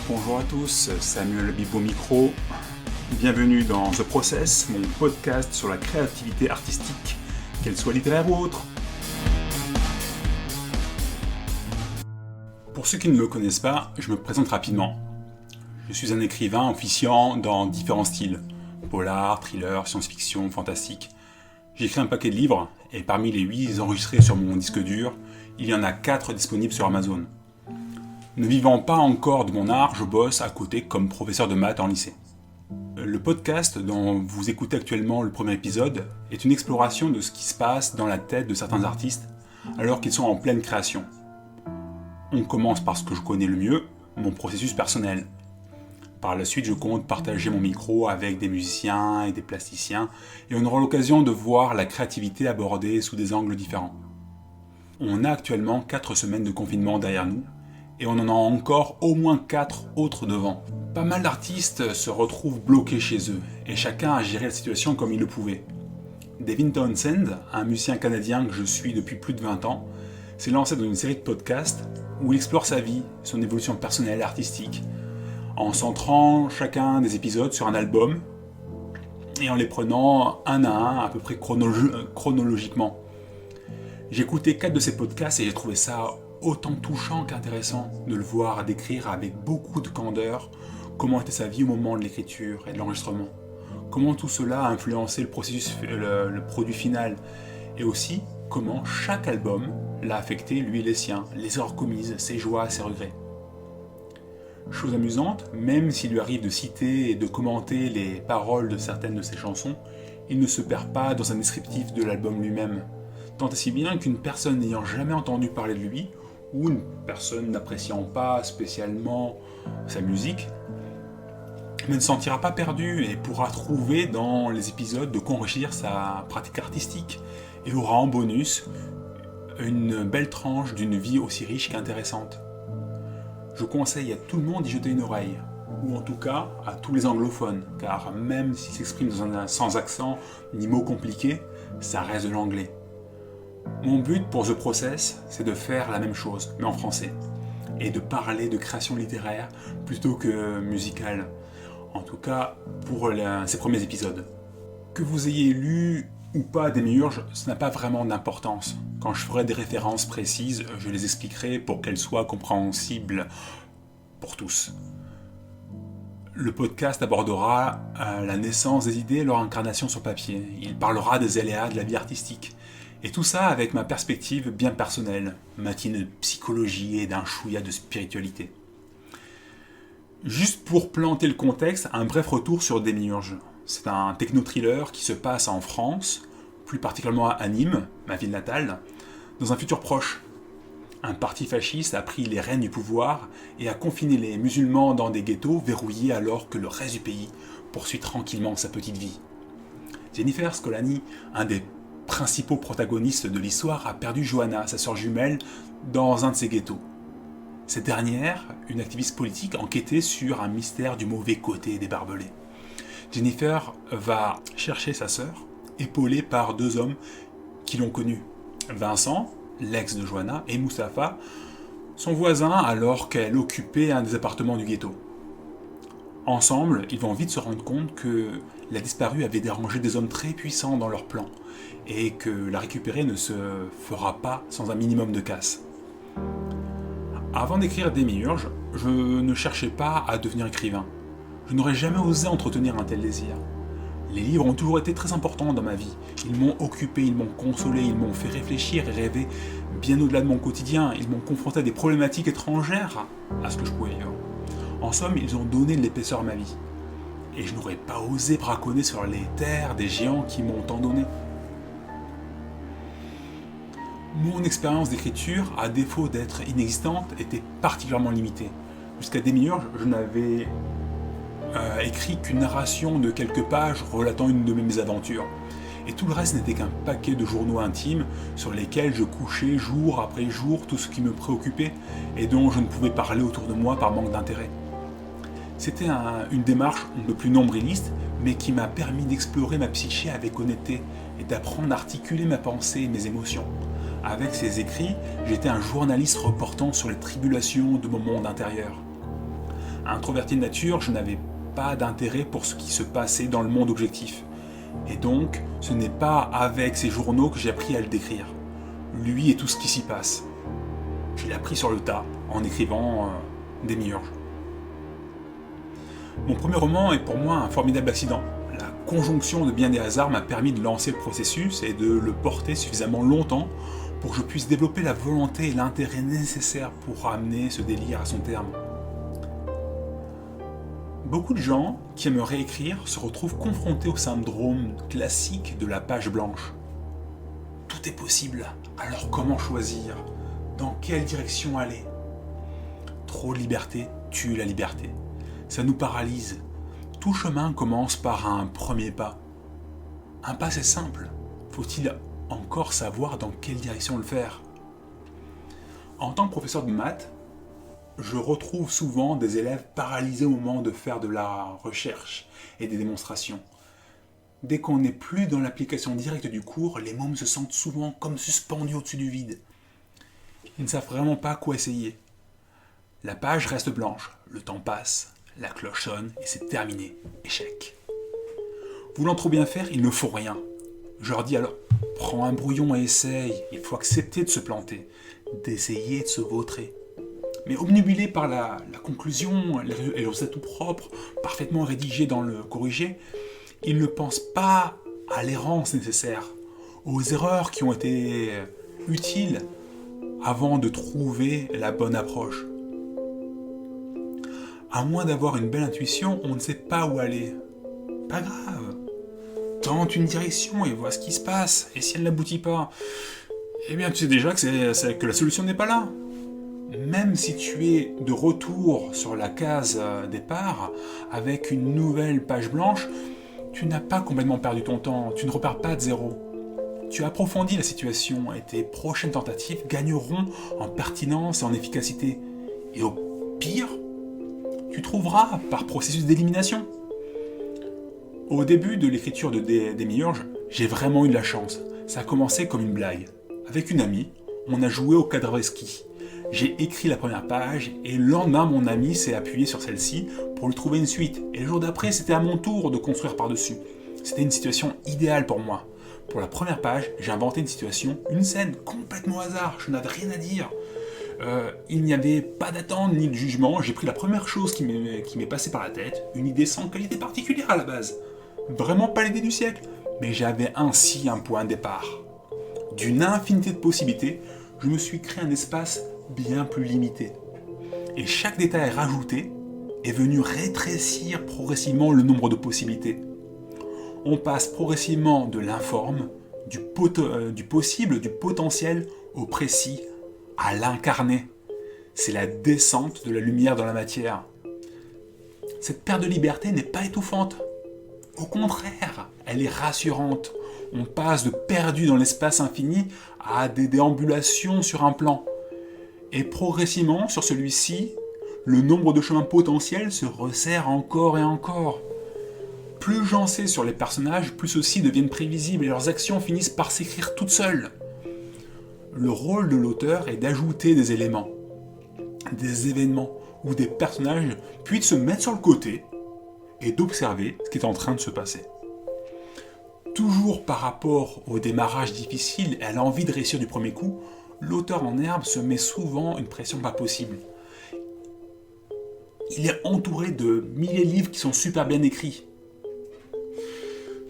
Bonjour à tous, Samuel Bibo Micro. Bienvenue dans The Process, mon podcast sur la créativité artistique, qu'elle soit littéraire ou autre. Pour ceux qui ne me connaissent pas, je me présente rapidement. Je suis un écrivain officiant dans différents styles, polar, thriller, science-fiction, fantastique. J'écris un paquet de livres, et parmi les 8 enregistrés sur mon disque dur, il y en a 4 disponibles sur Amazon. Ne vivant pas encore de mon art, je bosse à côté comme professeur de maths en lycée. Le podcast dont vous écoutez actuellement le premier épisode est une exploration de ce qui se passe dans la tête de certains artistes alors qu'ils sont en pleine création. On commence par ce que je connais le mieux, mon processus personnel. Par la suite, je compte partager mon micro avec des musiciens et des plasticiens et on aura l'occasion de voir la créativité abordée sous des angles différents. On a actuellement 4 semaines de confinement derrière nous et on en a encore au moins 4 autres devant. Pas mal d'artistes se retrouvent bloqués chez eux et chacun a géré la situation comme il le pouvait. Devin Townsend, un musicien canadien que je suis depuis plus de 20 ans, s'est lancé dans une série de podcasts où il explore sa vie, son évolution personnelle et artistique, en centrant chacun des épisodes sur un album et en les prenant un à peu près chronologiquement. J'ai écouté 4 de ces podcasts et j'ai trouvé ça autant touchant qu'intéressant de le voir décrire avec beaucoup de candeur comment était sa vie au moment de l'écriture et de l'enregistrement. Comment tout cela a influencé le processus, le produit final, et aussi comment chaque album l'a affecté lui et les siens, les erreurs commises, ses joies, ses regrets. Chose amusante, même s'il lui arrive de citer et de commenter les paroles de certaines de ses chansons, il ne se perd pas dans un descriptif de l'album lui-même, tant et si bien qu'une personne n'ayant jamais entendu parler de lui, ou une personne n'appréciant pas spécialement sa musique, mais ne se sentira pas perdu et pourra trouver dans les épisodes de quoi enrichir sa pratique artistique et aura en bonus une belle tranche d'une vie aussi riche qu'intéressante. Je conseille à tout le monde d'y jeter une oreille, ou en tout cas à tous les anglophones, car même s'ils s'expriment sans accent ni mots compliqués, ça reste de l'anglais. Mon but pour The Process, c'est de faire la même chose, mais en français, et de parler de création littéraire plutôt que musicale, en tout cas pour ces premiers épisodes. Que vous ayez lu ou pas Démiurge, ça n'a pas vraiment d'importance. Quand je ferai des références précises, je les expliquerai pour qu'elles soient compréhensibles pour tous. Le podcast abordera la naissance des idées et leur incarnation sur papier. Il parlera des aléas de la vie artistique. Et tout ça avec ma perspective bien personnelle, matinée de psychologie et d'un chouïa de spiritualité. Juste pour planter le contexte, un bref retour sur Démiurge. C'est un techno-thriller qui se passe en France, plus particulièrement à Nîmes, ma ville natale, dans un futur proche. Un parti fasciste a pris les rênes du pouvoir et a confiné les musulmans dans des ghettos verrouillés alors que le reste du pays poursuit tranquillement sa petite vie. Jennifer Scolani, un des principaux protagonistes de l'histoire, a perdu Johanna, sa sœur jumelle, dans un de ces ghettos. Cette dernière, une activiste politique, enquêtait sur un mystère du mauvais côté des barbelés. Jennifer va chercher sa sœur, épaulée par 2 hommes qui l'ont connue. Vincent, l'ex de Johanna, et Mustapha, son voisin alors qu'elle occupait un des appartements du ghetto. Ensemble, ils vont vite se rendre compte que la disparue avait dérangé des hommes très puissants dans leur plan et que la récupérer ne se fera pas sans un minimum de casse. Avant d'écrire Démiurge, je ne cherchais pas à devenir écrivain. Je n'aurais jamais osé entretenir un tel désir. Les livres ont toujours été très importants dans ma vie. Ils m'ont occupé, ils m'ont consolé, ils m'ont fait réfléchir et rêver bien au-delà de mon quotidien. Ils m'ont confronté à des problématiques étrangères à ce que je pouvais vivre. En somme, ils ont donné de l'épaisseur à ma vie. Et je n'aurais pas osé braconner sur les terres des géants qui m'ont tant donné. Mon expérience d'écriture, à défaut d'être inexistante, était particulièrement limitée. Jusqu'à Démiurge, je n'avais écrit qu'une narration de quelques pages relatant une de mes mésaventures. Et tout le reste n'était qu'un paquet de journaux intimes sur lesquels je couchais jour après jour tout ce qui me préoccupait et dont je ne pouvais parler autour de moi par manque d'intérêt. C'était une démarche un peu plus nombriliste, mais qui m'a permis d'explorer ma psyché avec honnêteté et d'apprendre à articuler ma pensée et mes émotions. Avec ces écrits, j'étais un journaliste reportant sur les tribulations de mon monde intérieur. Introverti de nature, je n'avais pas d'intérêt pour ce qui se passait dans le monde objectif. Et donc, ce n'est pas avec ces journaux que j'ai appris à le décrire. Lui et tout ce qui s'y passe. Je l'ai appris sur le tas, en écrivant Démiurge. Mon premier roman est pour moi un formidable accident. La conjonction de bien des hasards m'a permis de lancer le processus et de le porter suffisamment longtemps pour que je puisse développer la volonté et l'intérêt nécessaires pour amener ce délire à son terme. Beaucoup de gens qui aimeraient écrire se retrouvent confrontés au syndrome classique de la page blanche. Tout est possible, alors comment choisir ? Dans quelle direction aller ? Trop de liberté tue la liberté. Ça nous paralyse. Tout chemin commence par un premier pas. Un pas c'est simple. Faut-il encore savoir dans quelle direction le faire ? En tant que professeur de maths, je retrouve souvent des élèves paralysés au moment de faire de la recherche et des démonstrations. Dès qu'on n'est plus dans l'application directe du cours, les mômes se sentent souvent comme suspendus au-dessus du vide. Ils ne savent vraiment pas quoi essayer. La page reste blanche, le temps passe, la cloche sonne et c'est terminé. Échec. Voulant trop bien faire, il ne faut rien. Je leur dis alors, prends un brouillon et essaye. Il faut accepter de se planter, d'essayer de se vautrer. Mais obnubilé par la conclusion et le résultat tout propre, parfaitement rédigé dans le corrigé, ils ne pensent pas à l'errance nécessaire, aux erreurs qui ont été utiles avant de trouver la bonne approche. À moins d'avoir une belle intuition, on ne sait pas où aller. Pas grave. Tente une direction et vois ce qui se passe. Et si elle n'aboutit pas, eh bien tu sais déjà que la solution n'est pas là. Même si tu es de retour sur la case départ, avec une nouvelle page blanche, tu n'as pas complètement perdu ton temps, tu ne repars pas de zéro. Tu approfondis la situation et tes prochaines tentatives gagneront en pertinence et en efficacité. Et au pire, tu trouveras par processus d'élimination. Au début de l'écriture de Démiurge, j'ai vraiment eu de la chance. Ça a commencé comme une blague. Avec une amie, on a joué au Kadrovski. J'ai écrit la première page et le lendemain, mon ami s'est appuyé sur celle-ci pour lui trouver une suite. Et le jour d'après, c'était à mon tour de construire par-dessus. C'était une situation idéale pour moi. Pour la première page, j'ai inventé une situation, une scène complètement au hasard. Je n'avais rien à dire. Il n'y avait pas d'attente ni de jugement. J'ai pris la première chose qui m'est passée par la tête, une idée sans qualité particulière à la base. Vraiment pas l'idée du siècle. Mais j'avais ainsi un point de départ. D'une infinité de possibilités, je me suis créé un espace bien plus limité. Et chaque détail rajouté est venu rétrécir progressivement le nombre de possibilités. On passe progressivement de l'informe, du possible, du potentiel au précis, à l'incarné. C'est la descente de la lumière dans la matière. Cette perte de liberté n'est pas étouffante. Au contraire, elle est rassurante. On passe de perdu dans l'espace infini à des déambulations sur un plan. Et progressivement, sur celui-ci, le nombre de chemins potentiels se resserre encore et encore. Plus j'en sais sur les personnages, plus ceux-ci deviennent prévisibles et leurs actions finissent par s'écrire toutes seules. Le rôle de l'auteur est d'ajouter des éléments, des événements ou des personnages, puis de se mettre sur le côté et d'observer ce qui est en train de se passer. Toujours par rapport au démarrage difficile et à l'envie de réussir du premier coup, l'auteur en herbe se met souvent une pression pas possible. Il est entouré de milliers de livres qui sont super bien écrits.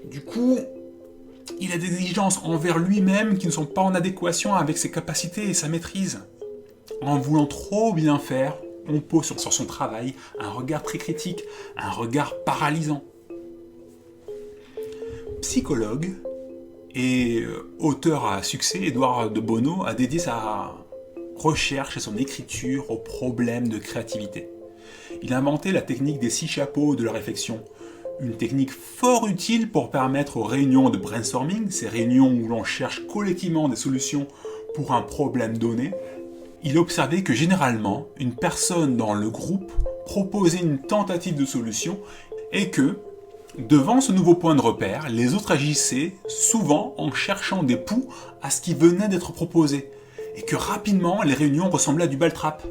Du coup, il a des exigences envers lui-même qui ne sont pas en adéquation avec ses capacités et sa maîtrise. En voulant trop bien faire, on pose sur son travail un regard très critique, un regard paralysant. Psychologue et auteur à succès, Édouard de Bono a dédié sa recherche et son écriture aux problèmes de créativité. Il a inventé la technique des 6 chapeaux de la réflexion, une technique fort utile pour permettre aux réunions de brainstorming, ces réunions où l'on cherche collectivement des solutions pour un problème donné. Il a observé que généralement, une personne dans le groupe proposait une tentative de solution et que, devant ce nouveau point de repère, les autres agissaient souvent en cherchant des poux à ce qui venait d'être proposé et que rapidement les réunions ressemblaient à du baltrap.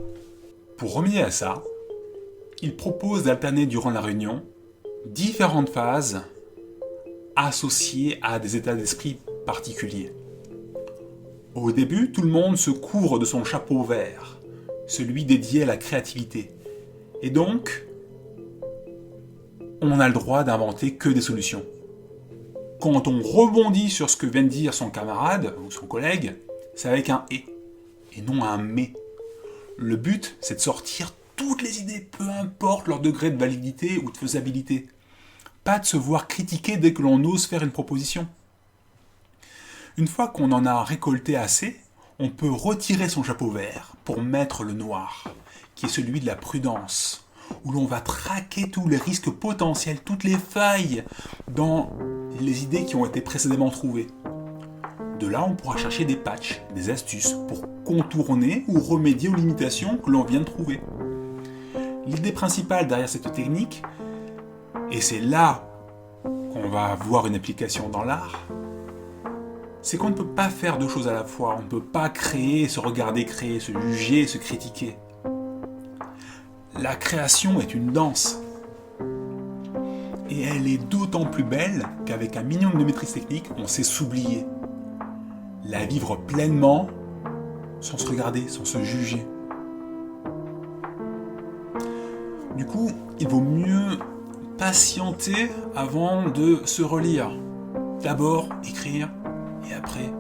Pour remédier à ça, il propose d'alterner durant la réunion différentes phases associées à des états d'esprit particuliers. Au début, tout le monde se couvre de son chapeau vert, celui dédié à la créativité. Et donc, on a le droit d'inventer que des solutions. Quand on rebondit sur ce que vient de dire son camarade ou son collègue, c'est avec un « et non un « mais ». Le but, c'est de sortir toutes les idées, peu importe leur degré de validité ou de faisabilité. Pas de se voir critiquer dès que l'on ose faire une proposition. Une fois qu'on en a récolté assez, on peut retirer son chapeau vert pour mettre le noir, qui est celui de la prudence, où l'on va traquer tous les risques potentiels, toutes les failles dans les idées qui ont été précédemment trouvées. De là, on pourra chercher des patchs, des astuces pour contourner ou remédier aux limitations que l'on vient de trouver. L'idée principale derrière cette technique, et c'est là qu'on va voir une application dans l'art, c'est qu'on ne peut pas faire deux choses à la fois. On ne peut pas créer, se regarder créer, se juger, se critiquer. La création est une danse. Et elle est d'autant plus belle qu'avec un minimum de maîtrise technique, on sait s'oublier. La vivre pleinement, sans se regarder, sans se juger. Du coup, il vaut mieux patienter avant de se relire. D'abord, écrire, et après,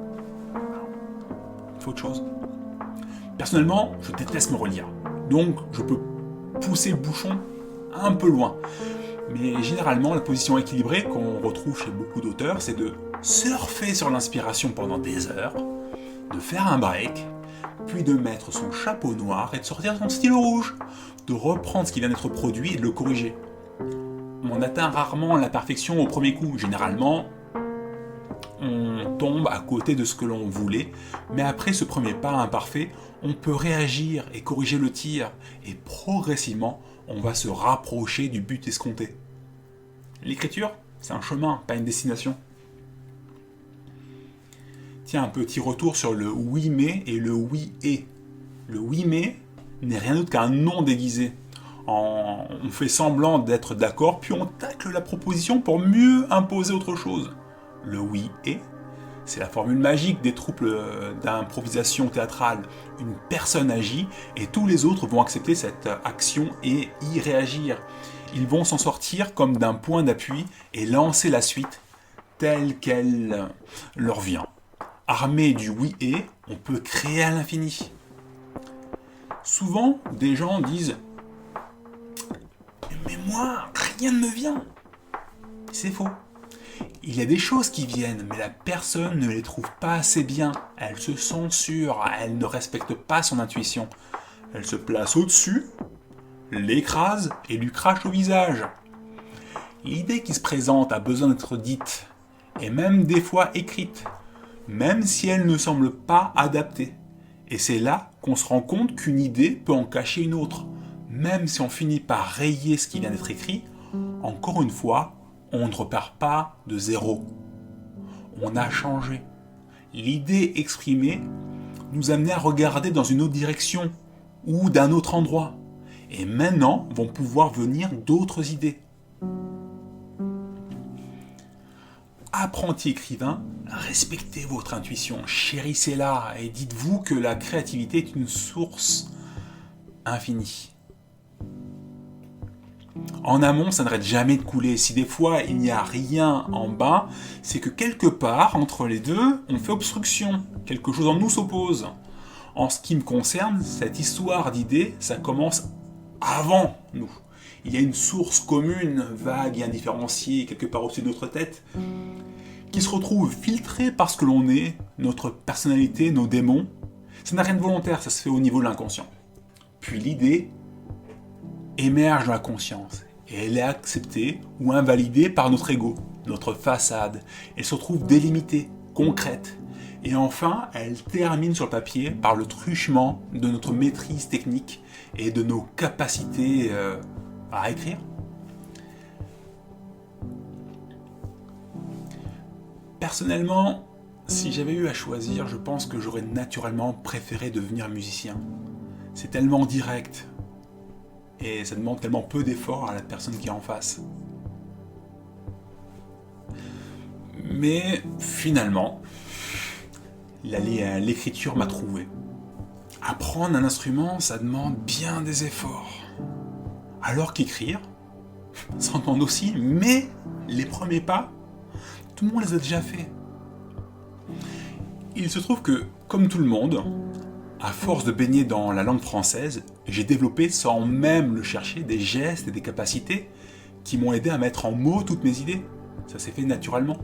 il faut autre chose. Personnellement, je déteste me relire. Donc, je peux pousser le bouchon un peu loin. Mais généralement, la position équilibrée qu'on retrouve chez beaucoup d'auteurs, c'est de surfer sur l'inspiration pendant des heures, de faire un break, puis de mettre son chapeau noir et de sortir son stylo rouge, de reprendre ce qui vient d'être produit et de le corriger. On atteint rarement la perfection au premier coup. Généralement, on tombe à côté de ce que l'on voulait, mais après ce premier pas imparfait, on peut réagir et corriger le tir, et progressivement, on va se rapprocher du but escompté. L'écriture, c'est un chemin, pas une destination. Tiens, un petit retour sur le oui mais et le oui et. Le oui mais n'est rien d'autre qu'un non déguisé. On fait semblant d'être d'accord, puis on tacle la proposition pour mieux imposer autre chose. Le oui et, c'est la formule magique des troupes d'improvisation théâtrale. Une personne agit et tous les autres vont accepter cette action et y réagir. Ils vont s'en sortir comme d'un point d'appui et lancer la suite telle qu'elle leur vient. Armé du oui et, on peut créer à l'infini. Souvent, des gens disent « Mais moi, rien ne me vient !» C'est faux. Il y a des choses qui viennent, mais la personne ne les trouve pas assez bien. Elle se censure, elle ne respecte pas son intuition. Elle se place au-dessus, l'écrase et lui crache au visage. L'idée qui se présente a besoin d'être dite, et même des fois écrite, même si elle ne semble pas adaptée. Et c'est là qu'on se rend compte qu'une idée peut en cacher une autre. Même si on finit par rayer ce qui vient d'être écrit, encore une fois, on ne repart pas de zéro. On a changé. L'idée exprimée nous amenait à regarder dans une autre direction ou d'un autre endroit. Et maintenant vont pouvoir venir d'autres idées. Apprenti écrivain, respectez votre intuition, chérissez-la et dites-vous que la créativité est une source infinie. En amont, ça n'arrête jamais de couler. Si des fois il n'y a rien en bas, c'est que quelque part, entre les deux, on fait obstruction. Quelque chose en nous s'oppose. En ce qui me concerne, cette histoire d'idées, ça commence avant nous. Il y a une source commune, vague et indifférenciée, quelque part au-dessus de notre tête, qui se retrouve filtrée par ce que l'on est, notre personnalité, nos démons. Ça n'a rien de volontaire, ça se fait au niveau de l'inconscient. Puis l'idée émerge dans la conscience et elle est acceptée ou invalidée par notre ego, notre façade. Elle se retrouve délimitée, concrète. Et enfin, elle termine sur le papier par le truchement de notre maîtrise technique et de nos capacités à écrire. Personnellement, si j'avais eu à choisir, je pense que j'aurais naturellement préféré devenir musicien. C'est tellement direct. et ça demande tellement peu d'efforts à la personne qui est en face. Mais finalement, l'écriture m'a trouvé. Apprendre un instrument, ça demande bien des efforts. Alors qu'écrire, ça en demande aussi, mais les premiers pas, tout le monde les a déjà faits. Il se trouve que, comme tout le monde, à force de baigner dans la langue française, j'ai développé, sans même le chercher, des gestes et des capacités qui m'ont aidé à mettre en mots toutes mes idées. Ça s'est fait naturellement.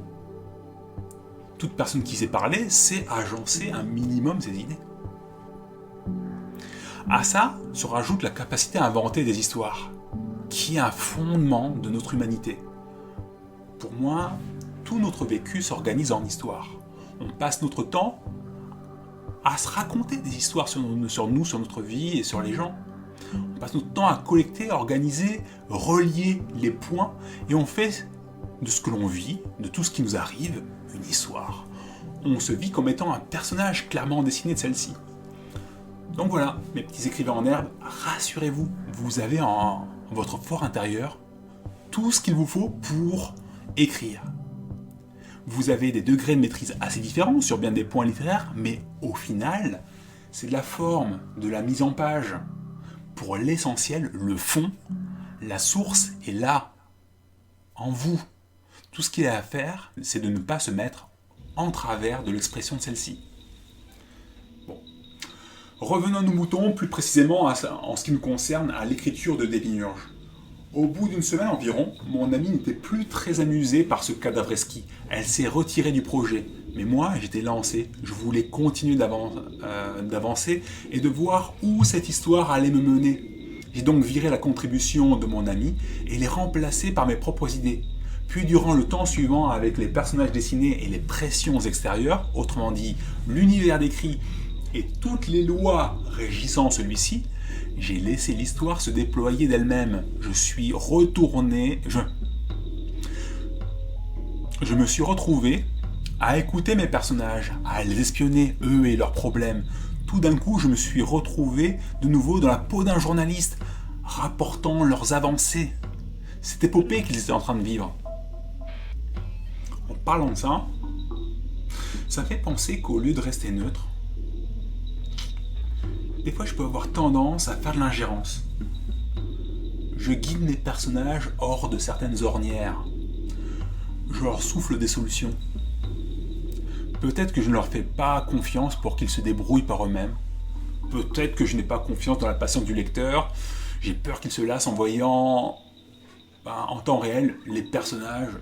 Toute personne qui sait parler sait agencer un minimum ses idées. À ça se rajoute la capacité à inventer des histoires, qui est un fondement de notre humanité. Pour moi, tout notre vécu s'organise en histoire. On passe notre temps à se raconter des histoires sur nous, sur notre vie et sur les gens. On passe notre temps à collecter, à organiser, relier les points, et on fait de ce que l'on vit, de tout ce qui nous arrive, une histoire. On se vit comme étant un personnage clairement dessiné de celle-ci. Donc voilà, mes petits écrivains en herbe, rassurez-vous, vous avez en votre fort intérieur tout ce qu'il vous faut pour écrire. Vous avez des degrés de maîtrise assez différents sur bien des points littéraires, mais au final, c'est de la forme, de la mise en page. Pour l'essentiel, le fond, la source est là, en vous. Tout ce qu'il y a à faire, c'est de ne pas se mettre en travers de l'expression de celle-ci. Bon. Revenons à nos moutons, plus précisément en ce qui me concerne à l'écriture de Demiurge. Au bout d'une semaine environ, mon amie n'était plus très amusée par ce cadavreski. Elle s'est retirée du projet. Mais moi, j'étais lancé. Je voulais continuer d'avancer et de voir où cette histoire allait me mener. J'ai donc viré la contribution de mon amie et l'ai remplacée par mes propres idées. Puis durant le temps suivant, avec les personnages dessinés et les pressions extérieures, autrement dit l'univers décrit et toutes les lois régissant celui-ci, j'ai laissé l'histoire se déployer d'elle-même. Je suis retourné... Je me suis retrouvé à écouter mes personnages, à les espionner, eux et leurs problèmes. Tout d'un coup, je me suis retrouvé de nouveau dans la peau d'un journaliste, rapportant leurs avancées. Cette épopée qu'ils étaient en train de vivre. En parlant de ça, ça fait penser qu'au lieu de rester neutre, des fois je peux avoir tendance à faire de l'ingérence. Je guide mes personnages hors de certaines ornières. Je leur souffle des solutions. Peut-être que je ne leur fais pas confiance pour qu'ils se débrouillent par eux-mêmes. Peut-être que je n'ai pas confiance dans la patience du lecteur. J'ai peur qu'il se lasse en voyant en temps réel les personnages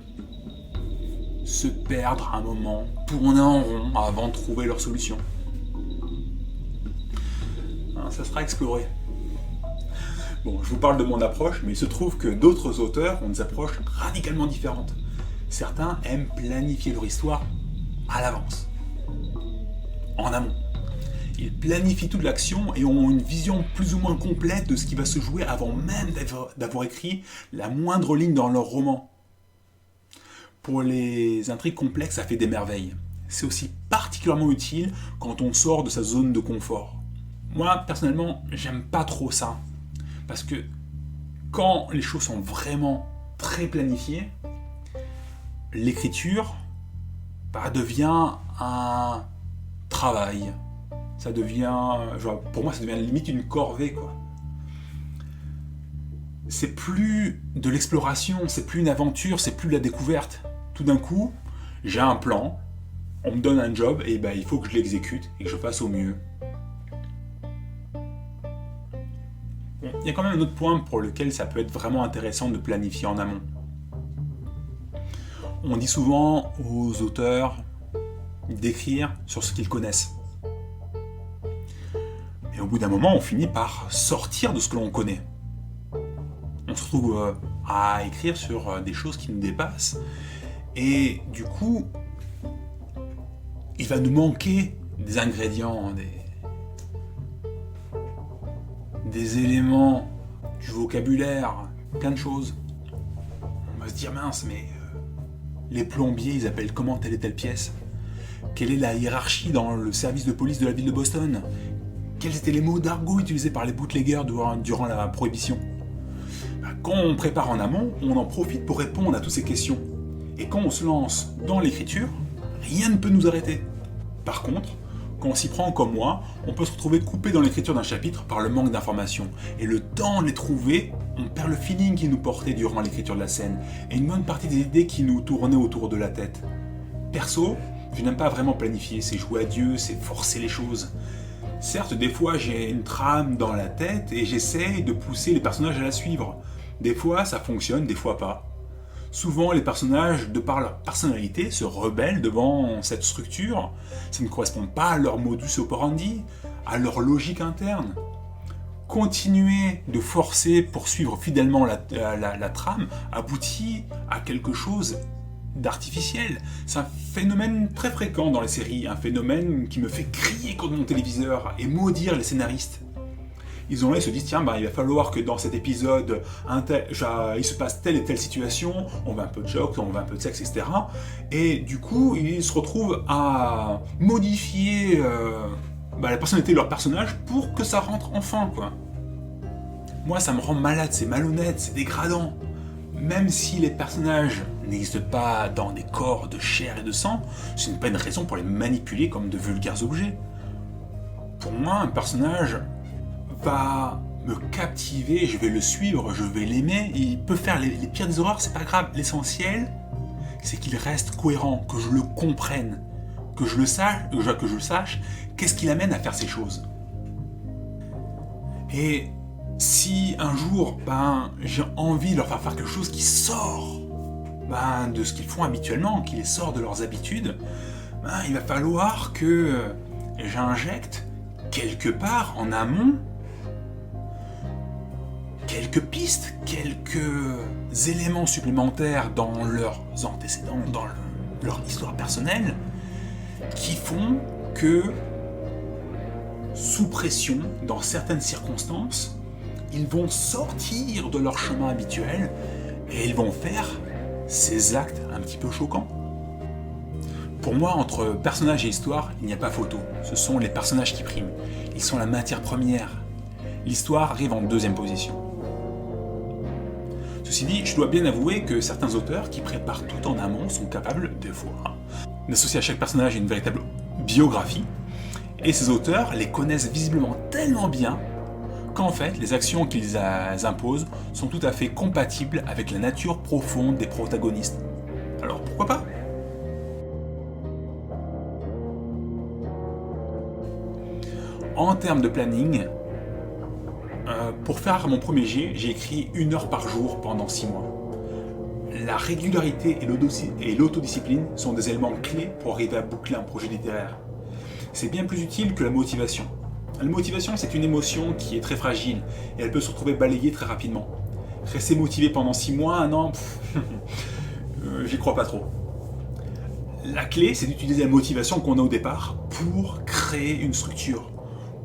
se perdre un moment, tourner en rond avant de trouver leur solution. Ça sera exploré. Bon, je vous parle de mon approche, mais il se trouve que d'autres auteurs ont des approches radicalement différentes. Certains aiment planifier leur histoire à l'avance, en amont. Ils planifient toute l'action et ont une vision plus ou moins complète de ce qui va se jouer avant même d'avoir écrit la moindre ligne dans leur roman. Pour les intrigues complexes, ça fait des merveilles. C'est aussi particulièrement utile quand on sort de sa zone de confort. Moi, personnellement, j'aime pas trop ça. Parce que quand les choses sont vraiment très planifiées, l'écriture devient un travail. Ça devient, pour moi, ça devient limite une corvée, quoi. C'est plus de l'exploration, c'est plus une aventure, c'est plus de la découverte. Tout d'un coup, j'ai un plan, on me donne un job, et il faut que je l'exécute et que je fasse au mieux. Il y a quand même un autre point pour lequel ça peut être vraiment intéressant de planifier en amont. On dit souvent aux auteurs d'écrire sur ce qu'ils connaissent. Mais au bout d'un moment, on finit par sortir de ce que l'on connaît. On se retrouve à écrire sur des choses qui nous dépassent. Et du coup, il va nous manquer des ingrédients, des éléments, du vocabulaire, plein de choses. On va se dire, mince, mais les plombiers, ils appellent comment telle et telle pièce? Quelle est la hiérarchie dans le service de police de la ville de Boston? Quels étaient les mots d'argot utilisés par les bootleggers durant la Prohibition? Quand on prépare en amont, on en profite pour répondre à toutes ces questions. Et quand on se lance dans l'écriture, rien ne peut nous arrêter. Par contre, quand on s'y prend comme moi, on peut se retrouver coupé dans l'écriture d'un chapitre par le manque d'informations. Et le temps de les trouver, on perd le feeling qui nous portait durant l'écriture de la scène, et une bonne partie des idées qui nous tournaient autour de la tête. Perso, je n'aime pas vraiment planifier, c'est jouer à Dieu, c'est forcer les choses. Certes, des fois j'ai une trame dans la tête et j'essaie de pousser les personnages à la suivre. Des fois ça fonctionne, des fois pas. Souvent les personnages, de par leur personnalité, se rebellent devant cette structure. Ça ne correspond pas à leur modus operandi, à leur logique interne. Continuer de forcer pour suivre fidèlement la trame aboutit à quelque chose d'artificiel. C'est un phénomène très fréquent dans les séries, un phénomène qui me fait crier contre mon téléviseur et maudire les scénaristes. Ils ont là, ils se disent, tiens, il va falloir que dans cet épisode, il se passe telle et telle situation, on veut un peu de jokes, on veut un peu de sexe, etc. Et du coup, ils se retrouvent à modifier la personnalité de leur personnage pour que ça rentre enfin, quoi. Moi, ça me rend malade, c'est malhonnête, c'est dégradant. Même si les personnages n'existent pas dans des corps de chair et de sang, ce n'est pas une raison pour les manipuler comme de vulgaires objets. Pour moi, un personnage va me captiver, je vais le suivre, je vais l'aimer, il peut faire les pires des horreurs, c'est pas grave. L'essentiel, c'est qu'il reste cohérent, que je le comprenne, que je sache qu'est-ce qui l'amène à faire ces choses. Et si un jour, j'ai envie de leur faire quelque chose qui sort de ce qu'ils font habituellement, qui les sort de leurs habitudes, il va falloir que j'injecte quelque part en amont quelques pistes, quelques éléments supplémentaires dans leurs antécédents, dans leur histoire personnelle, qui font que, sous pression, dans certaines circonstances, ils vont sortir de leur chemin habituel et ils vont faire ces actes un petit peu choquants. Pour moi, entre personnage et histoire, il n'y a pas photo. Ce sont les personnages qui priment. Ils sont la matière première. L'histoire arrive en deuxième position. Ceci dit, je dois bien avouer que certains auteurs qui préparent tout en amont sont capables, des fois, d'associer à chaque personnage une véritable biographie, et ces auteurs les connaissent visiblement tellement bien qu'en fait, les actions qu'ils imposent sont tout à fait compatibles avec la nature profonde des protagonistes. Alors pourquoi pas ? En termes de planning, pour faire mon premier jet, j'ai écrit 1 heure par jour pendant 6 mois. La régularité et l'autodiscipline sont des éléments clés pour arriver à boucler un projet littéraire. C'est bien plus utile que la motivation. La motivation, c'est une émotion qui est très fragile et elle peut se retrouver balayée très rapidement. Rester motivé pendant 6 mois, 1 an, j'y crois pas trop. La clé, c'est d'utiliser la motivation qu'on a au départ pour créer une structure,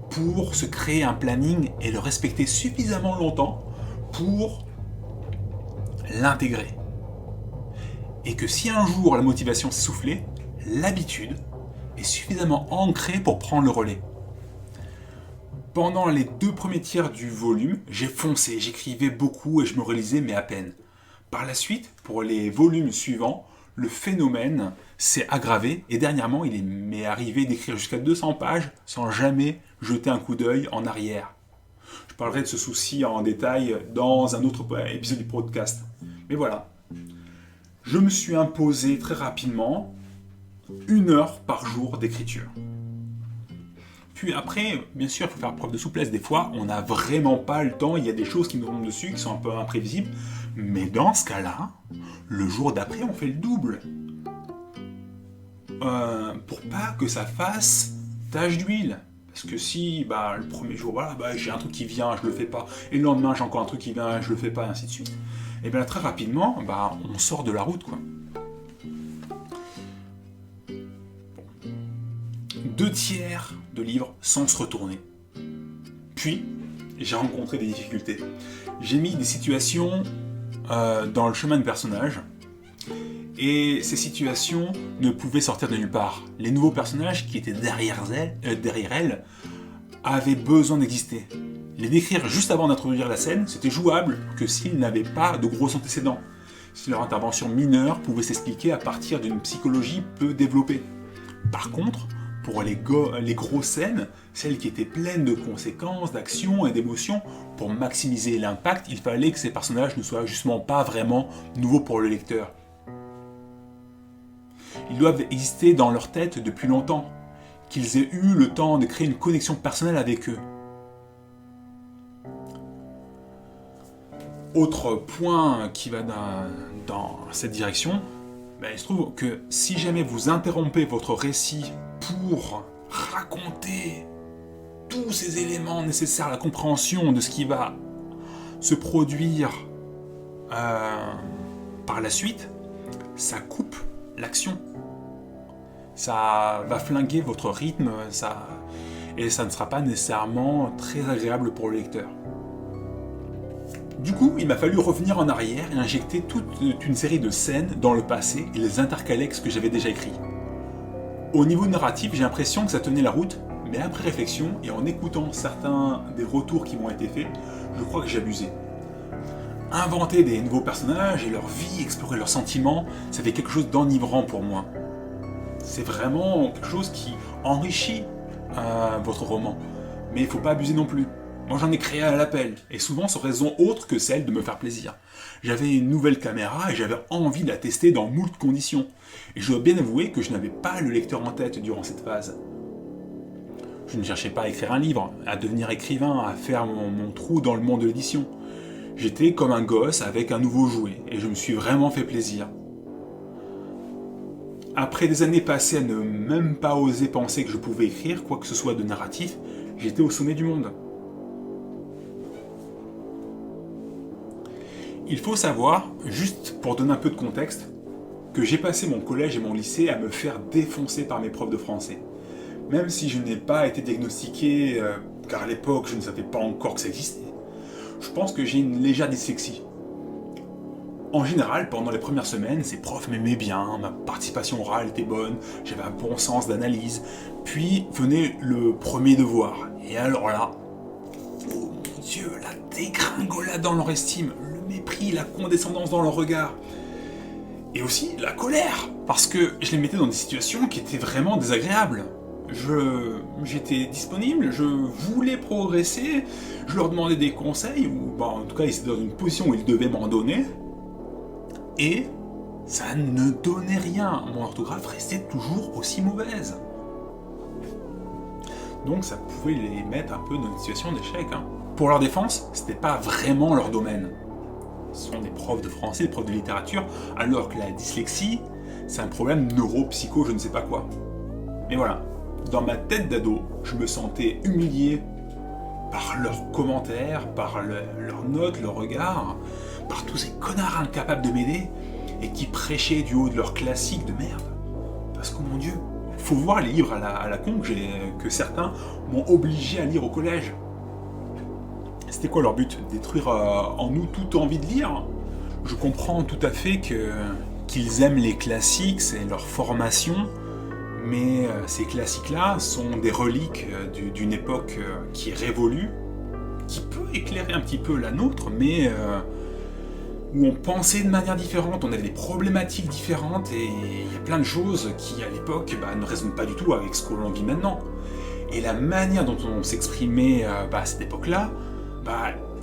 pour se créer un planning et le respecter suffisamment longtemps pour l'intégrer. Et que si un jour la motivation s'essoufflait, l'habitude est suffisamment ancrée pour prendre le relais. Pendant les 2 premiers tiers du volume, j'ai foncé, j'écrivais beaucoup et je me relisais mais à peine. Par la suite, pour les volumes suivants, le phénomène s'est aggravé et dernièrement il m'est arrivé d'écrire jusqu'à 200 pages sans jamais jeter un coup d'œil en arrière. Je parlerai de ce souci en détail dans un autre épisode du podcast. Mais voilà, je me suis imposé très rapidement 1 heure par jour d'écriture. Puis après, bien sûr, il faut faire preuve de souplesse. Des fois, on n'a vraiment pas le temps, il y a des choses qui nous tombent dessus, qui sont un peu imprévisibles. Mais dans ce cas-là, le jour d'après, on fait le double. Pour pas que ça fasse tache d'huile. Parce que si, le premier jour, j'ai un truc qui vient, je le fais pas. Et le lendemain, j'ai encore un truc qui vient, je le fais pas, et ainsi de suite. Et bien très rapidement, on sort de la route, quoi. 2 tiers de livres sans se retourner. Puis, j'ai rencontré des difficultés. J'ai mis des situations dans le chemin de personnages, et ces situations ne pouvaient sortir de nulle part. Les nouveaux personnages qui étaient derrière elles avaient besoin d'exister. Les décrire juste avant d'introduire la scène, c'était jouable que s'ils n'avaient pas de gros antécédents, si leur intervention mineure pouvait s'expliquer à partir d'une psychologie peu développée. Par contre, pour les grosses scènes, celles qui étaient pleines de conséquences, d'actions et d'émotions, pour maximiser l'impact, il fallait que ces personnages ne soient justement pas vraiment nouveaux pour le lecteur. Ils doivent exister dans leur tête depuis longtemps, qu'ils aient eu le temps de créer une connexion personnelle avec eux. Autre point qui va dans cette direction, il se trouve que si jamais vous interrompez votre récit pour raconter tous ces éléments nécessaires à la compréhension de ce qui va se produire par la suite, ça coupe l'action. Ça va flinguer votre rythme, et ça ne sera pas nécessairement très agréable pour le lecteur. Du coup, il m'a fallu revenir en arrière et injecter toute une série de scènes dans le passé et les intercaler avec ce que j'avais déjà écrit. Au niveau narratif, j'ai l'impression que ça tenait la route, mais après réflexion et en écoutant certains des retours qui m'ont été faits, je crois que j'ai abusé. Inventer des nouveaux personnages et leur vie, explorer leurs sentiments, ça fait quelque chose d'enivrant pour moi. C'est vraiment quelque chose qui enrichit votre roman, mais il ne faut pas abuser non plus. Moi j'en ai créé à l'appel, et souvent sans raison autre que celle de me faire plaisir. J'avais une nouvelle caméra et j'avais envie de la tester dans moult conditions. Et je dois bien avouer que je n'avais pas le lecteur en tête durant cette phase. Je ne cherchais pas à écrire un livre, à devenir écrivain, à faire mon trou dans le monde de l'édition. J'étais comme un gosse avec un nouveau jouet, et je me suis vraiment fait plaisir. Après des années passées à ne même pas oser penser que je pouvais écrire quoi que ce soit de narratif, j'étais au sommet du monde. Il faut savoir, juste pour donner un peu de contexte, que j'ai passé mon collège et mon lycée à me faire défoncer par mes profs de français. Même si je n'ai pas été diagnostiqué, car à l'époque je ne savais pas encore que ça existait, je pense que j'ai une légère dyslexie. En général, pendant les premières semaines, ces profs m'aimaient bien, ma participation orale était bonne, j'avais un bon sens d'analyse, puis venait le premier devoir. Et alors là, oh mon Dieu, la dégringolade dans leur estime, le mépris, la condescendance dans leur regard. Et aussi la colère, parce que je les mettais dans des situations qui étaient vraiment désagréables. J'étais disponible, je voulais progresser, je leur demandais des conseils, ou en tout cas ils étaient dans une position où ils devaient m'en donner, et ça ne donnait rien. Mon orthographe restait toujours aussi mauvaise. Donc ça pouvait les mettre un peu dans une situation d'échec. Pour leur défense, c'était pas vraiment leur domaine. Ce sont des profs de français, des profs de littérature, alors que la dyslexie, c'est un problème neuropsycho, je ne sais pas quoi. Mais voilà, dans ma tête d'ado, je me sentais humilié par leurs commentaires, par leurs notes, leurs regards, par tous ces connards incapables de m'aider et qui prêchaient du haut de leur classique de merde. Parce que mon Dieu, faut voir les livres à la con que certains m'ont obligé à lire au collège. C'était quoi leur but? Détruire en nous toute envie de lire? Je comprends tout à fait qu'ils aiment les classiques, c'est leur formation, mais ces classiques-là sont des reliques d'une époque qui est révolue, qui peut éclairer un petit peu la nôtre, mais où on pensait de manière différente, on avait des problématiques différentes, et il y a plein de choses qui, à l'époque, ne résonnent pas du tout avec ce que l'on vit maintenant. Et la manière dont on s'exprimait à cette époque-là,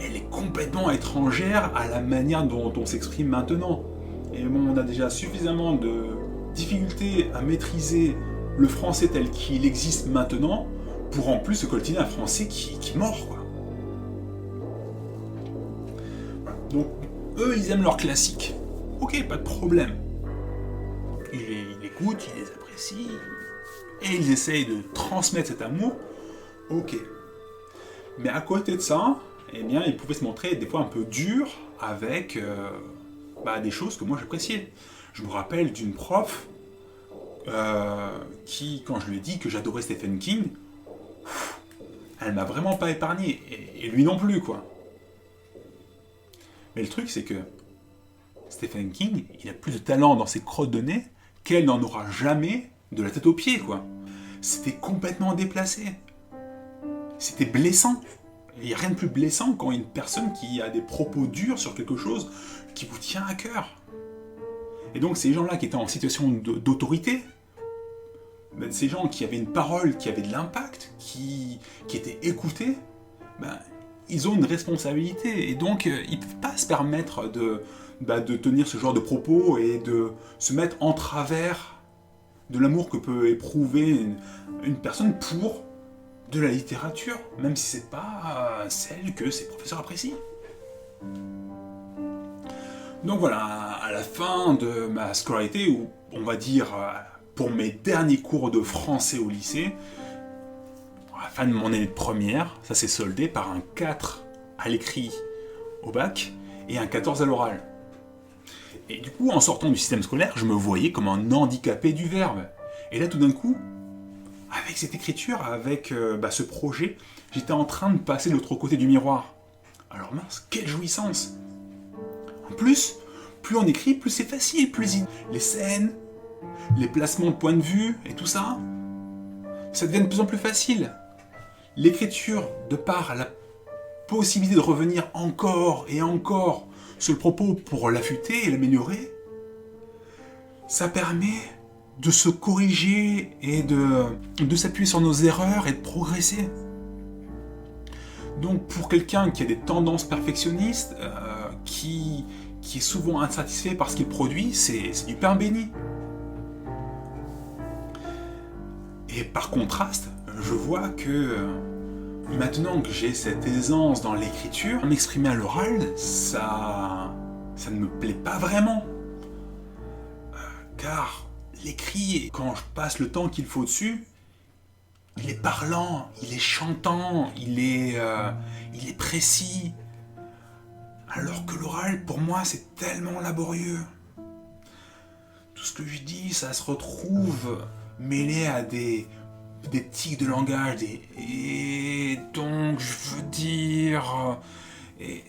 elle est complètement étrangère à la manière dont on s'exprime maintenant. Et bon, on a déjà suffisamment de difficultés à maîtriser le français tel qu'il existe maintenant, pour en plus se coltiner un français qui mord, quoi. Voilà. Donc, eux, ils aiment leurs classiques. Ok, pas de problème. Ils écoutent, ils les apprécient, et ils essayent de transmettre cet amour. Ok. Mais à côté de ça, ils pouvaient se montrer des fois un peu durs avec des choses que moi j'appréciais. Je me rappelle d'une prof qui, quand je lui ai dit que j'adorais Stephen King, elle m'a vraiment pas épargné, et lui non plus, quoi. Mais le truc, c'est que Stephen King, il a plus de talent dans ses crottes de nez qu'elle n'en aura jamais de la tête aux pieds, quoi. C'était complètement déplacé. C'était blessant. Il n'y a rien de plus blessant quand une personne qui a des propos durs sur quelque chose qui vous tient à cœur. Et donc ces gens-là qui étaient en situation d'autorité, ben, ces gens qui avaient une parole, qui avaient de l'impact, qui étaient écoutés, ben, ils ont une responsabilité. Et donc ils ne peuvent pas se permettre de tenir ce genre de propos et de se mettre en travers de l'amour que peut éprouver une personne pour de la littérature, même si c'est pas celle que ses professeurs apprécient. Donc voilà, à la fin de ma scolarité, ou on va dire pour mes derniers cours de français au lycée, à la fin de mon année de première, ça s'est soldé par un 4 à l'écrit au bac et un 14 à l'oral. Et du coup, en sortant du système scolaire, je me voyais comme un handicapé du verbe. Et là, tout d'un coup, avec cette écriture, avec ce projet, j'étais en train de passer de l'autre côté du miroir. Alors mince, quelle jouissance! En plus on écrit, plus c'est facile, les scènes, les placements de point de vue et tout ça, ça devient de plus en plus facile. L'écriture, de par la possibilité de revenir encore et encore sur le propos pour l'affûter et l'améliorer, ça permet de se corriger et de s'appuyer sur nos erreurs et de progresser. Donc pour quelqu'un qui a des tendances perfectionnistes, qui est souvent insatisfait par ce qu'il produit, c'est du pain béni. Et par contraste, je vois que maintenant que j'ai cette aisance dans l'écriture, m'exprimer à l'oral, ça ne me plaît pas vraiment. Car l'écrit, quand je passe le temps qu'il faut dessus, il est parlant, il est chantant, il est précis. Alors que l'oral, pour moi, c'est tellement laborieux. Tout ce que je dis, ça se retrouve mêlé à des tics de langage, et donc je veux dire, et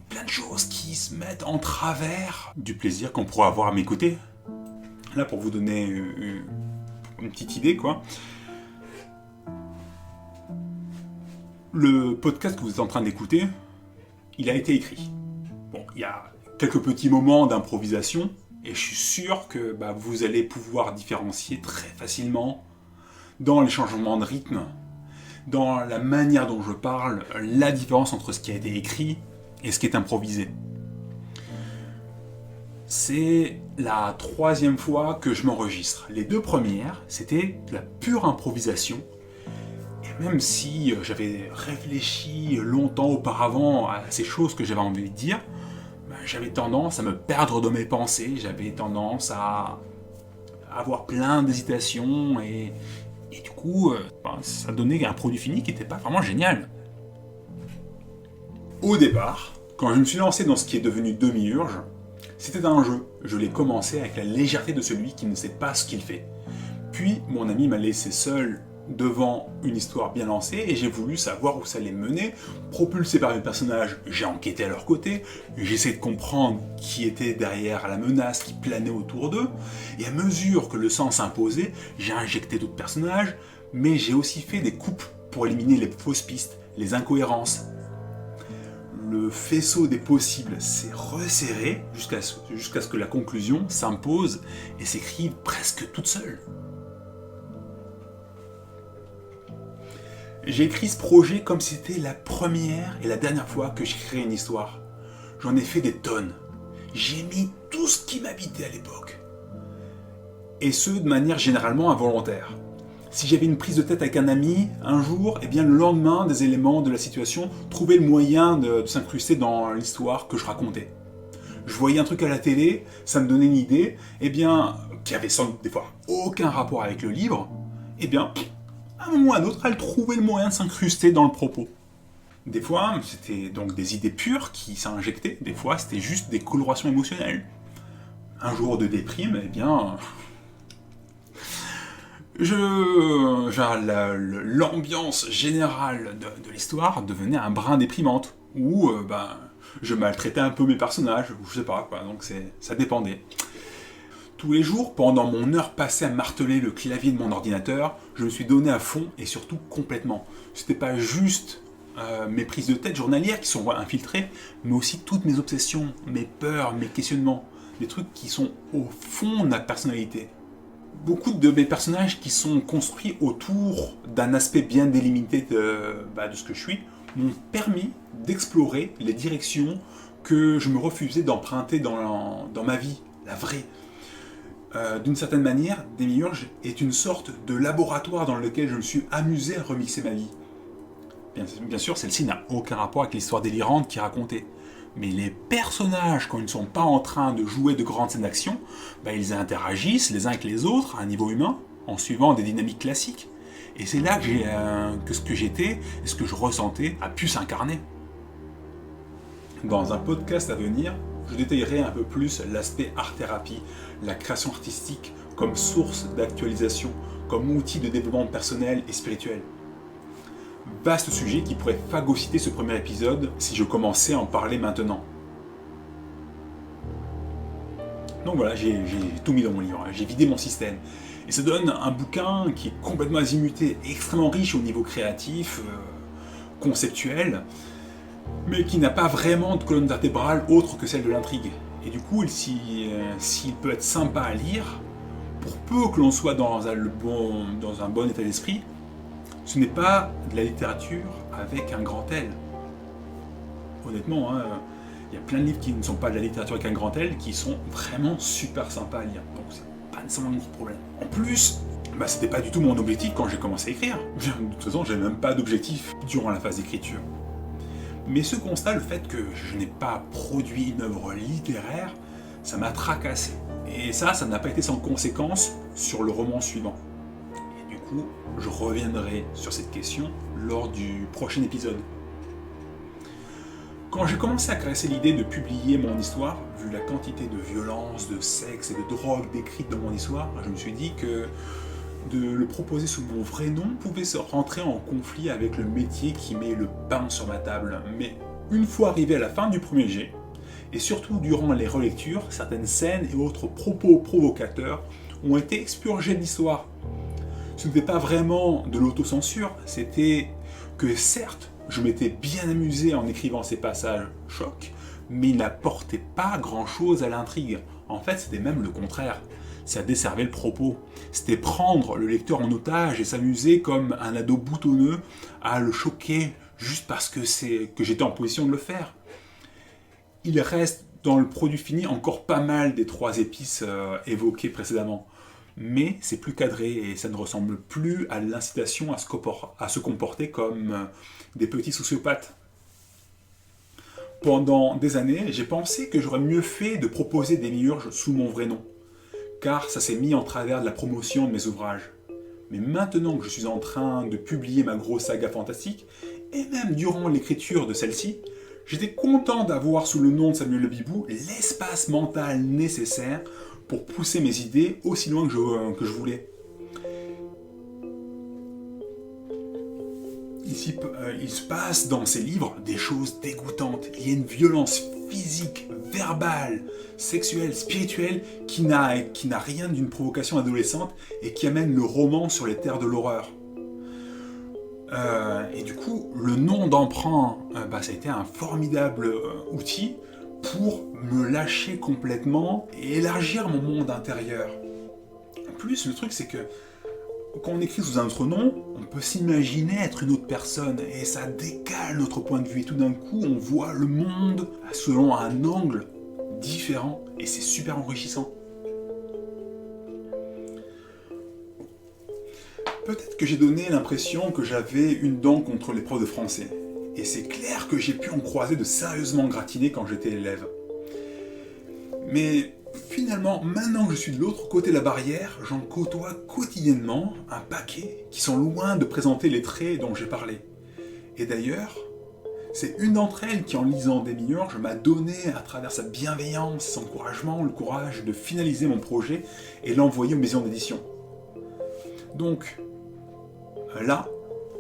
plein de choses qui se mettent en travers du plaisir qu'on pourrait avoir à m'écouter. Là, pour vous donner une petite idée, quoi. Le podcast que vous êtes en train d'écouter, il a été écrit. Bon, il y a quelques petits moments d'improvisation, et je suis sûr que vous allez pouvoir différencier très facilement dans les changements de rythme, dans la manière dont je parle, la différence entre ce qui a été écrit et ce qui est improvisé. C'est la 3e fois que je m'enregistre. Les 2 premières, c'était de la pure improvisation. Et même si j'avais réfléchi longtemps auparavant à ces choses que j'avais envie de dire, j'avais tendance à me perdre dans mes pensées, j'avais tendance à avoir plein d'hésitations, et du coup, ça donnait un produit fini qui n'était pas vraiment génial. Au départ, quand je me suis lancé dans ce qui est devenu Demi-Urge, c'était un jeu. Je l'ai commencé avec la légèreté de celui qui ne sait pas ce qu'il fait. Puis, mon ami m'a laissé seul devant une histoire bien lancée, et j'ai voulu savoir où ça allait mener. Propulsé par mes personnages, j'ai enquêté à leur côté, j'ai essayé de comprendre qui était derrière la menace qui planait autour d'eux, et à mesure que le sens s'imposait, j'ai injecté d'autres personnages, mais j'ai aussi fait des coupes pour éliminer les fausses pistes, les incohérences. Le faisceau des possibles s'est resserré jusqu'à ce que la conclusion s'impose et s'écrive presque toute seule. J'ai écrit ce projet comme si c'était la première et la dernière fois que j'écrirais une histoire. J'en ai fait des tonnes. J'ai mis tout ce qui m'habitait à l'époque. Et ce, de manière généralement involontaire. Si j'avais une prise de tête avec un ami, un jour, le lendemain, des éléments de la situation trouvaient le moyen de s'incruster dans l'histoire que je racontais. Je voyais un truc à la télé, ça me donnait une idée, qui avait sans doute des fois aucun rapport avec le livre, à un moment ou à un autre, elle trouvait le moyen de s'incruster dans le propos. Des fois, c'était donc des idées pures qui s'injectaient, des fois, c'était juste des colorations émotionnelles. Un jour de déprime, l'ambiance générale de l'histoire devenait un brin déprimante, où je maltraitais un peu mes personnages, ou je sais pas, quoi, donc ça dépendait. Tous les jours, pendant mon heure passée à marteler le clavier de mon ordinateur, je me suis donné à fond et surtout complètement. C'était pas juste mes prises de tête journalières qui sont infiltrées, mais aussi toutes mes obsessions, mes peurs, mes questionnements, des trucs qui sont au fond de ma personnalité. Beaucoup de mes personnages qui sont construits autour d'un aspect bien délimité de ce que je suis m'ont permis d'explorer les directions que je me refusais d'emprunter dans ma vie, la vraie. D'une certaine manière, Demiurge est une sorte de laboratoire dans lequel je me suis amusé à remixer ma vie. Bien sûr, celle-ci n'a aucun rapport avec l'histoire délirante qui est racontée. Mais les personnages, quand ils ne sont pas en train de jouer de grandes scènes d'action, ils interagissent les uns avec les autres à un niveau humain, en suivant des dynamiques classiques. Et c'est là que ce que j'étais et ce que je ressentais a pu s'incarner. Dans un podcast à venir, je détaillerai un peu plus l'aspect art-thérapie, la création artistique comme source d'actualisation, comme outil de développement personnel et spirituel. Vaste sujet qui pourrait phagocyter ce premier épisode si je commençais à en parler maintenant. Donc voilà, j'ai tout mis dans mon livre, j'ai vidé mon système. Et ça donne un bouquin qui est complètement azimuté, extrêmement riche au niveau créatif, conceptuel, mais qui n'a pas vraiment de colonne vertébrale autre que celle de l'intrigue. Et du coup, s'il peut être sympa à lire, pour peu que l'on soit dans un bon état d'esprit, ce n'est pas de la littérature avec un grand L. Honnêtement, il y a plein de livres qui ne sont pas de la littérature avec un grand L qui sont vraiment super sympas à lire. Donc c'est pas nécessairement un gros problème. En plus, c'était pas du tout mon objectif quand j'ai commencé à écrire. De toute façon, j'avais même pas d'objectif durant la phase d'écriture. Mais ce constat, le fait que je n'ai pas produit une œuvre littéraire, ça m'a tracassé. Et ça n'a pas été sans conséquence sur le roman suivant. Et du coup, je reviendrai sur cette question lors du prochain épisode. Quand j'ai commencé à caresser l'idée de publier mon histoire, vu la quantité de violence, de sexe et de drogue décrites dans mon histoire, je me suis dit que de le proposer sous mon vrai nom pouvait se rentrer en conflit avec le métier qui met le pain sur ma table. Mais une fois arrivé à la fin du premier jet, et surtout durant les relectures, certaines scènes et autres propos provocateurs ont été expurgés de l'histoire. Ce n'était pas vraiment de l'autocensure, c'était que certes, je m'étais bien amusé en écrivant ces passages chocs, mais ils n'apportaient pas grand-chose à l'intrigue. En fait, c'était même le contraire. Ça desservait le propos. C'était prendre le lecteur en otage et s'amuser comme un ado boutonneux à le choquer juste parce que j'étais en position de le faire. Il reste dans le produit fini encore pas mal des 3 épices évoquées précédemment. Mais c'est plus cadré et ça ne ressemble plus à l'incitation à se comporter comme des petits sociopathes. Pendant des années, j'ai pensé que j'aurais mieux fait de proposer Demiurge sous mon vrai nom, car ça s'est mis en travers de la promotion de mes ouvrages. Mais maintenant que je suis en train de publier ma grosse saga fantastique, et même durant l'écriture de celle-ci, j'étais content d'avoir sous le nom de Samuel Le Bibou l'espace mental nécessaire pour pousser mes idées aussi loin que je voulais. Il se passe dans ces livres des choses dégoûtantes. Il y a une violence physique, verbale, sexuelle, spirituelle qui n'a rien d'une provocation adolescente et qui amène le roman sur les terres de l'horreur. Et du coup, le nom d'emprunt, ça a été un formidable outil pour me lâcher complètement et élargir mon monde intérieur. En plus, le truc, c'est que quand on écrit sous un autre nom, on peut s'imaginer être une autre personne et ça décale notre point de vue. Et tout d'un coup, on voit le monde selon un angle différent et c'est super enrichissant. Peut-être que j'ai donné l'impression que j'avais une dent contre les profs de français. Et c'est clair que j'ai pu en croiser de sérieusement gratinés quand j'étais élève. Mais finalement, maintenant que je suis de l'autre côté de la barrière, j'en côtoie quotidiennement un paquet qui sont loin de présenter les traits dont j'ai parlé. Et d'ailleurs, c'est une d'entre elles qui, en lisant Demiurge, m'a donné, à travers sa bienveillance, son encouragement, le courage de finaliser mon projet et l'envoyer aux maisons d'édition. Donc, là,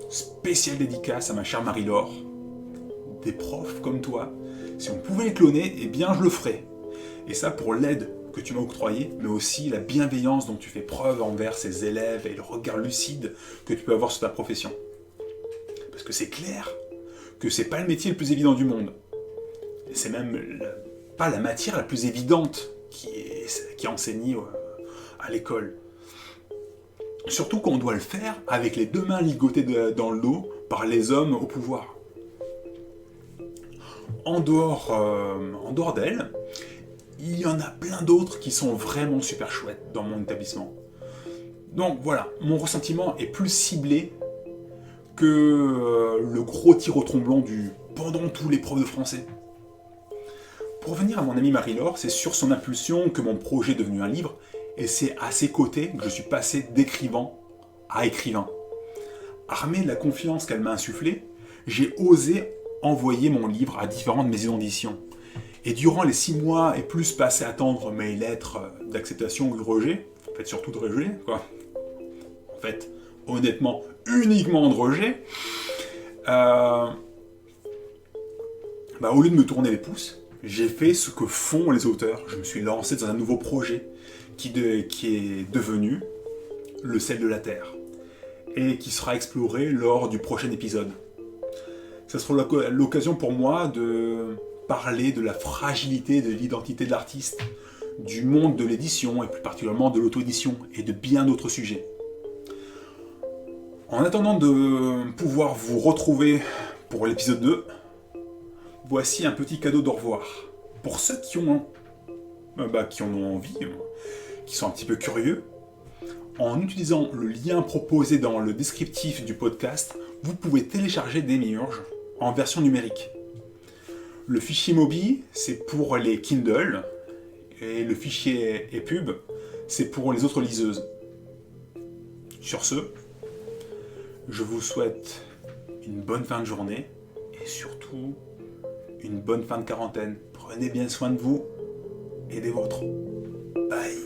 spéciale dédicace à ma chère Marie-Laure. Des profs comme toi, si on pouvait les cloner, eh bien je le ferais. Et ça pour l'aide que tu m'as octroyée, mais aussi la bienveillance dont tu fais preuve envers ces élèves et le regard lucide que tu peux avoir sur ta profession. Parce que c'est clair que c'est pas le métier le plus évident du monde. Et c'est même pas la matière la plus évidente qui est enseignée à l'école. Surtout quand on doit le faire avec les deux mains ligotées dans le dos par les hommes au pouvoir. En dehors d'elle, il y en a plein d'autres qui sont vraiment super chouettes dans mon établissement. Donc voilà, mon ressentiment est plus ciblé que le gros tir au tromblon du « pendant tous les profs de français ». Pour revenir à mon amie Marie-Laure, c'est sur son impulsion que mon projet est devenu un livre, et c'est à ses côtés que je suis passé d'écrivain à écrivain. Armé de la confiance qu'elle m'a insufflée, j'ai osé envoyer mon livre à différentes maisons d'édition. Et durant les 6 mois et plus passés à attendre mes lettres d'acceptation ou de rejet, en fait surtout de rejet, quoi. En fait, honnêtement, uniquement de rejet, au lieu de me tourner les pouces, j'ai fait ce que font les auteurs. Je me suis lancé dans un nouveau projet qui est devenu le sel de la Terre et qui sera exploré lors du prochain épisode. Ça sera l'occasion pour moi de parler de la fragilité de l'identité de l'artiste, du monde de l'édition et plus particulièrement de l'auto-édition et de bien d'autres sujets. En attendant de pouvoir vous retrouver pour l'épisode 2, voici un petit cadeau d'au revoir. Pour ceux qui en ont envie, qui sont un petit peu curieux, en utilisant le lien proposé dans le descriptif du podcast, vous pouvez télécharger Démiurge en version numérique. Le fichier MOBI, c'est pour les Kindle, et le fichier EPUB, c'est pour les autres liseuses. Sur ce, je vous souhaite une bonne fin de journée, et surtout, une bonne fin de quarantaine. Prenez bien soin de vous et des vôtres. Bye.